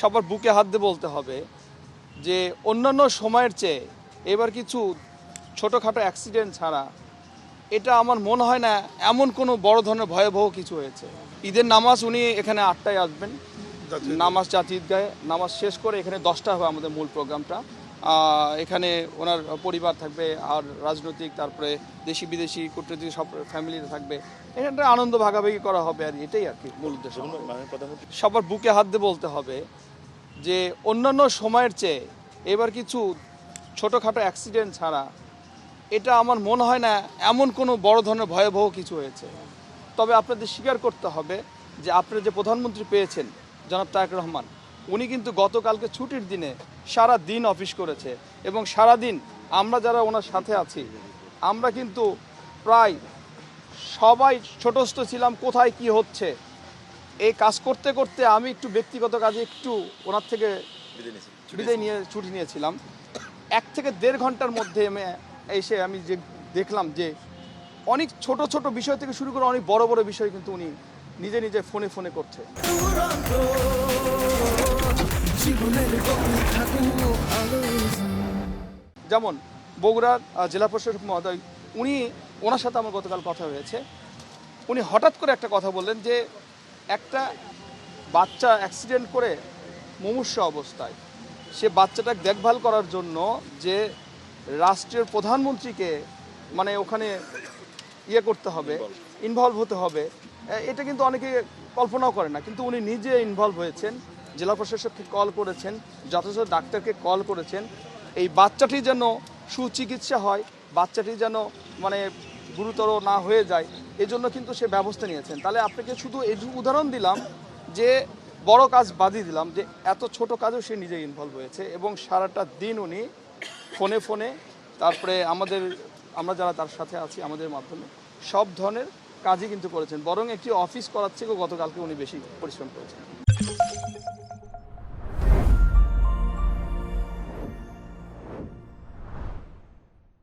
সবার বুকে হাত দিয়ে বলতে হবে যে অন্যান্য সময়ের চেয়ে এবার কিছু ছোটোখাটো অ্যাক্সিডেন্ট ছাড়া এটা আমার মনে হয় না এমন কোনো বড় ধরনের ভয়াবহ কিছু হয়েছে। ঈদের নামাজ উনি এখানে 8টায় আসবেন, নামাজ জাতীয় ঈদগাহে নামাজ শেষ করে এখানে 10টা হবে আমাদের মূল প্রোগ্রামটা। এখানে ওনার পরিবার থাকবে আর রাজনৈতিক তারপরে দেশি বিদেশি কূটনৈতিক সব ফ্যামিলিতে থাকবে, এখানটা আনন্দ ভাগাভাগি করা হবে আর এটাই আর কি মূল উদ্দেশ্য। সবার বুকে হাত দিয়ে বলতে হবে যে অন্যান্য সময়ের চেয়ে এবার কিছু ছোটোখাটো অ্যাক্সিডেন্ট ছাড়া এটা আমার মনে হয় না এমন কোনো বড় ধরনের ভয়াবহ কিছু হয়েছে। তবে আপনাদের স্বীকার করতে হবে যে আপনারা যে প্রধানমন্ত্রী পেয়েছেন জনাব তারেক রহমান, উনি কিন্তু গতকালকে ছুটির দিনে সারা দিন অফিস করেছে এবং সারা দিন আমরা যারা ওনার সাথে আছি আমরা কিন্তু প্রায় সবাই ছোটস্থ ছিলাম কোথায় কি হচ্ছে এই কাজ করতে করতে আমি একটু ব্যক্তিগত কাজে একটু ওনার থেকে বিদায় নিয়ে ছুটি নিয়েছিলাম। 1 থেকে 1.5 ঘন্টার মধ্যে এসে আমি যে দেখলাম যে অনেক ছোট ছোট বিষয় থেকে শুরু করে অনেক বড় বড় বিষয় কিন্তু উনি নিজে নিজে ফোনে ফোনে করছে। যেমন বগুড়ার জেলা প্রশাসক মহোদয় ওনার সাথে আমার গতকাল কথা হয়েছে। উনি হঠাৎ করে একটা কথা বললেন যে একটা বাচ্চা অ্যাক্সিডেন্ট করে মুমূর্ষু অবস্থায় সে বাচ্চাটাকে দেখভাল করার জন্য যে রাষ্ট্রের প্রধানমন্ত্রীকে মানে ওখানে করতে হবে, ইনভলভ হতে হবে, এটা কিন্তু অনেকে কল্পনাও করে না, কিন্তু উনি নিজে ইনভলভ হয়েছেন, জেলা প্রশাসককে কল করেছেন, যথাযথ ডাক্তারকে কল করেছেন, এই বাচ্চাটি যেন সুচিকিৎসা হয়, বাচ্চাটি যেন মানে গুরুতর না হয়ে যায় এজন্য কিন্তু সে ব্যবস্থা নিয়েছেন। তাহলে আপনাকে শুধু এই উদাহরণ দিলাম যে বড় কাজ বাদই দিলাম যে এত ছোট কাজও সে নিজে ইনভলভ হয়েছে এবং সারাটা দিন উনি ফোনে ফোনে তারপরে আমরা যারা তার সাথে আছি আমাদের মাধ্যমে সব ধরনের কাজই কিন্তু করেছেন, বরং একটি অফিস করার থেকেও গতকালকে উনি বেশি পরিশ্রম করেছেন।